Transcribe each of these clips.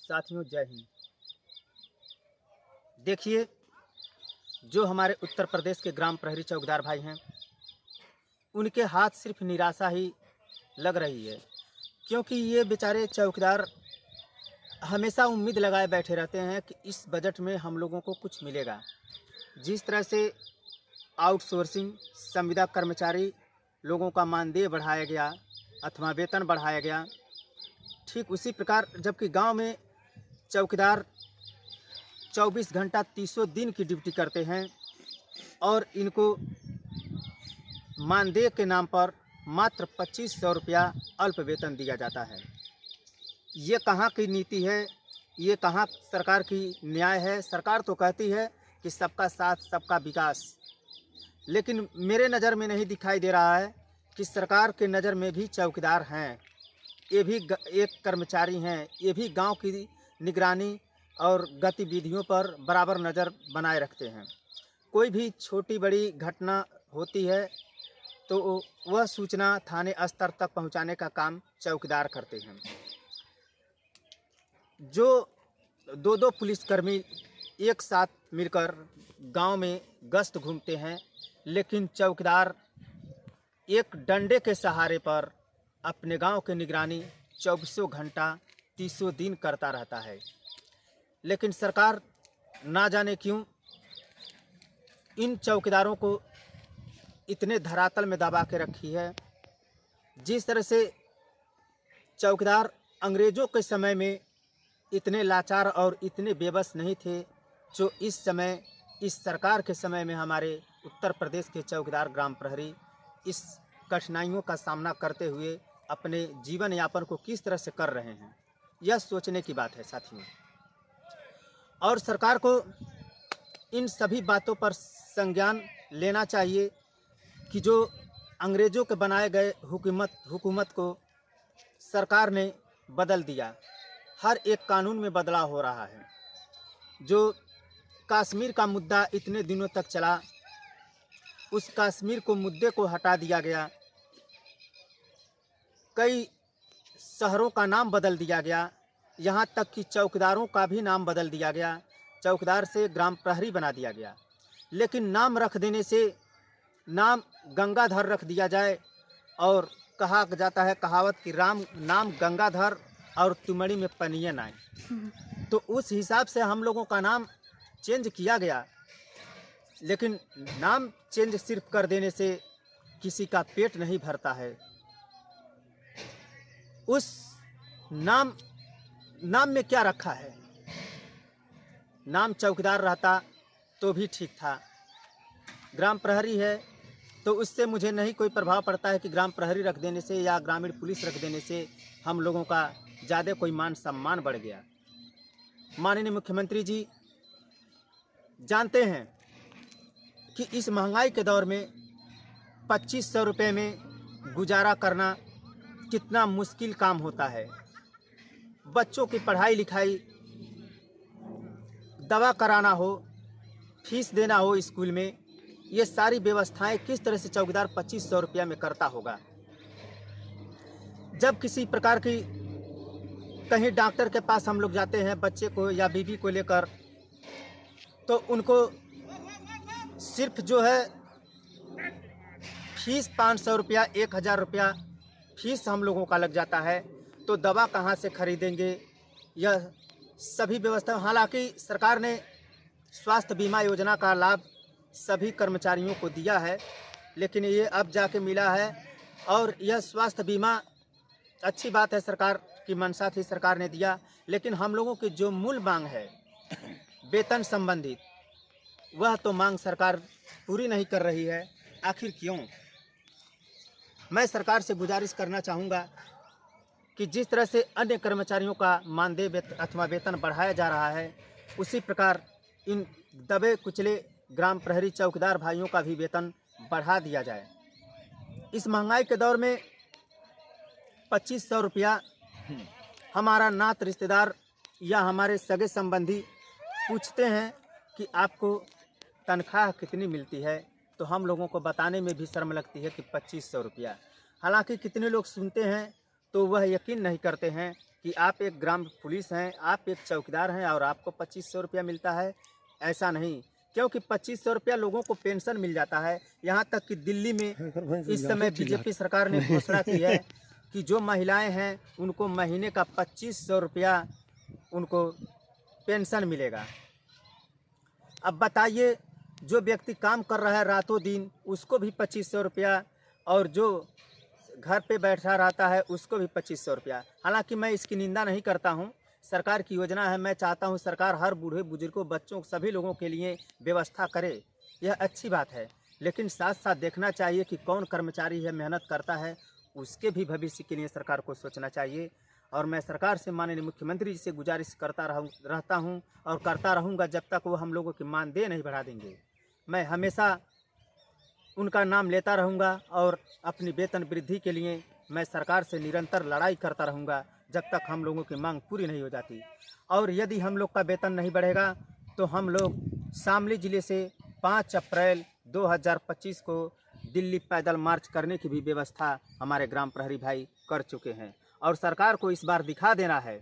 साथियों, जय हिंद। देखिए, जो हमारे उत्तर प्रदेश के ग्राम प्रहरी चौकीदार भाई हैं, उनके हाथ सिर्फ निराशा ही लग रही है, क्योंकि ये बेचारे चौकीदार हमेशा उम्मीद लगाए बैठे रहते हैं कि इस बजट में हम लोगों को कुछ मिलेगा। जिस तरह से आउटसोर्सिंग संविदा कर्मचारी लोगों का मानदेय बढ़ाया गया अथवा वेतन बढ़ाया गया, ठीक उसी प्रकार जबकि गांव में चौकीदार 24 घंटा 300 दिन की ड्यूटी करते हैं और इनको मानदेय के नाम पर मात्र 2500 रुपया अल्प वेतन दिया जाता है। ये कहाँ की नीति है? ये कहाँ सरकार की न्याय है? सरकार तो कहती है कि सबका साथ सबका विकास, लेकिन मेरे नज़र में नहीं दिखाई दे रहा है कि सरकार के नज़र में भी चौकीदार हैं, ये भी एक कर्मचारी हैं, ये भी गांव की निगरानी और गतिविधियों पर बराबर नज़र बनाए रखते हैं। कोई भी छोटी बड़ी घटना होती है तो वह सूचना थाने स्तर तक पहुंचाने का काम चौकीदार करते हैं। जो दो पुलिसकर्मी एक साथ मिलकर गांव में गश्त घूमते हैं, लेकिन चौकीदार एक डंडे के सहारे पर अपने गांव की निगरानी 24 घंटा 300 दिन करता रहता है। लेकिन सरकार ना जाने क्यों इन चौकीदारों को इतने धरातल में दबा के रखी है। जिस तरह से चौकीदार अंग्रेज़ों के समय में इतने लाचार और इतने बेबस नहीं थे, जो इस समय इस सरकार के समय में हमारे उत्तर प्रदेश के चौकीदार ग्राम प्रहरी इस कठिनाइयों का सामना करते हुए अपने जीवन यापन को किस तरह से कर रहे हैं, यह सोचने की बात है साथियों। और सरकार को इन सभी बातों पर संज्ञान लेना चाहिए कि जो अंग्रेज़ों के बनाए गए हुकूमत को सरकार ने बदल दिया। हर एक कानून में बदलाव हो रहा है। जो कश्मीर का मुद्दा इतने दिनों तक चला, उस कश्मीर को मुद्दे को हटा दिया गया। कई शहरों का नाम बदल दिया गया, यहाँ तक कि चौकीदारों का भी नाम बदल दिया गया। चौकीदार से ग्राम प्रहरी बना दिया गया। लेकिन नाम रख देने से नाम गंगाधर रख दिया जाए और कहा जाता है कहावत कि राम नाम गंगाधर और तुमड़ी में पनियन आए, तो उस हिसाब से हम लोगों का नाम चेंज किया गया। लेकिन नाम चेंज सिर्फ कर देने से किसी का पेट नहीं भरता है। उस नाम में क्या रखा है? नाम चौकीदार रहता तो भी ठीक था। ग्राम प्रहरी है तो उससे मुझे नहीं कोई प्रभाव पड़ता है कि ग्राम प्रहरी रख देने से या ग्रामीण पुलिस रख देने से हम लोगों का ज़्यादा कोई मान सम्मान बढ़ गया। माननीय मुख्यमंत्री जी जानते हैं कि इस महंगाई के दौर में 2500 रुपये में गुजारा करना कितना मुश्किल काम होता है। बच्चों की पढ़ाई लिखाई, दवा कराना हो, फीस देना हो स्कूल में, ये सारी व्यवस्थाएं किस तरह से चौकीदार 2500 रुपया में करता होगा। जब किसी प्रकार की कहीं डॉक्टर के पास हम लोग जाते हैं बच्चे को या बीवी को लेकर, तो उनको सिर्फ जो है फीस 500 रुपया 1000 रुपया फीस हम लोगों का लग जाता है। तो दवा कहाँ से खरीदेंगे? यह सभी व्यवस्था, हालांकि सरकार ने स्वास्थ्य बीमा योजना का लाभ सभी कर्मचारियों को दिया है, लेकिन ये अब जाके मिला है। और यह स्वास्थ्य बीमा अच्छी बात है, सरकार की मंशा थी, सरकार ने दिया। लेकिन हम लोगों की जो मूल मांग है वेतन संबंधित, वह तो मांग सरकार पूरी नहीं कर रही है। आखिर क्यों? मैं सरकार से गुजारिश करना चाहूँगा कि जिस तरह से अन्य कर्मचारियों का मानदेय अथवा वेतन बढ़ाया जा रहा है, उसी प्रकार इन दबे कुचले ग्राम प्रहरी चौकीदार भाइयों का भी वेतन बढ़ा दिया जाए। इस महंगाई के दौर में 2500 रुपया हमारा नात रिश्तेदार या हमारे सगे संबंधी पूछते हैं कि आपको तनख्वाह कितनी मिलती है, तो हम लोगों को बताने में भी शर्म लगती है कि 2500 रुपया। हालांकि कितने लोग सुनते हैं तो वह यकीन नहीं करते हैं कि आप एक ग्राम पुलिस हैं, आप एक चौकीदार हैं और आपको 2500 रुपया मिलता है। ऐसा नहीं, क्योंकि 2500 रुपया लोगों को पेंशन मिल जाता है। यहाँ तक कि दिल्ली में इस समय बीजेपी सरकार ने घोषणा की है कि जो महिलाएं हैं उनको महीने का 2500 रुपया उनको पेंशन मिलेगा। अब बताइए, जो व्यक्ति काम कर रहा है रातों दिन उसको भी 2500 रुपया, और जो घर पे बैठा रहता है उसको भी 2500 रुपया। हालांकि मैं इसकी निंदा नहीं करता हूं, सरकार की योजना है, मैं चाहता हूं सरकार हर बूढ़े बुजुर्गों, बच्चों, सभी लोगों के लिए व्यवस्था करे, यह अच्छी बात है। लेकिन साथ साथ देखना चाहिए कि कौन कर्मचारी है, मेहनत करता है, उसके भी भविष्य के लिए सरकार को सोचना चाहिए। और मैं सरकार से, माननीय मुख्यमंत्री जी से गुजारिश रहता हूँ और करता रहूँगा जब तक वो हम लोगों की मानदेय नहीं बढ़ा देंगे। मैं हमेशा उनका नाम लेता रहूँगा और अपनी वेतन वृद्धि के लिए मैं सरकार से निरंतर लड़ाई करता रहूँगा जब तक हम लोगों की मांग पूरी नहीं हो जाती। और यदि हम लोग का वेतन नहीं बढ़ेगा तो हम लोग शामली ज़िले से 5 अप्रैल 2025 को दिल्ली पैदल मार्च करने की भी व्यवस्था हमारे ग्राम प्रहरी भाई कर चुके हैं। और सरकार को इस बार दिखा देना है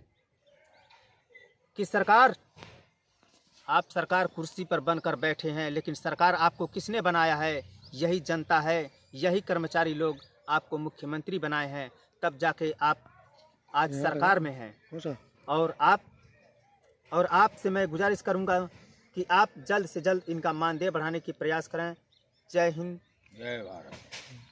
कि आप सरकार कुर्सी पर बनकर बैठे हैं, लेकिन सरकार आपको किसने बनाया है? यही जनता है, यही कर्मचारी लोग आपको मुख्यमंत्री बनाए हैं, तब जाके आप आज सरकार में हैं। और आपसे मैं गुजारिश करूंगा कि आप जल्द से जल्द इनका मानदेय बढ़ाने की प्रयास करें। जय हिंद, जय भारत।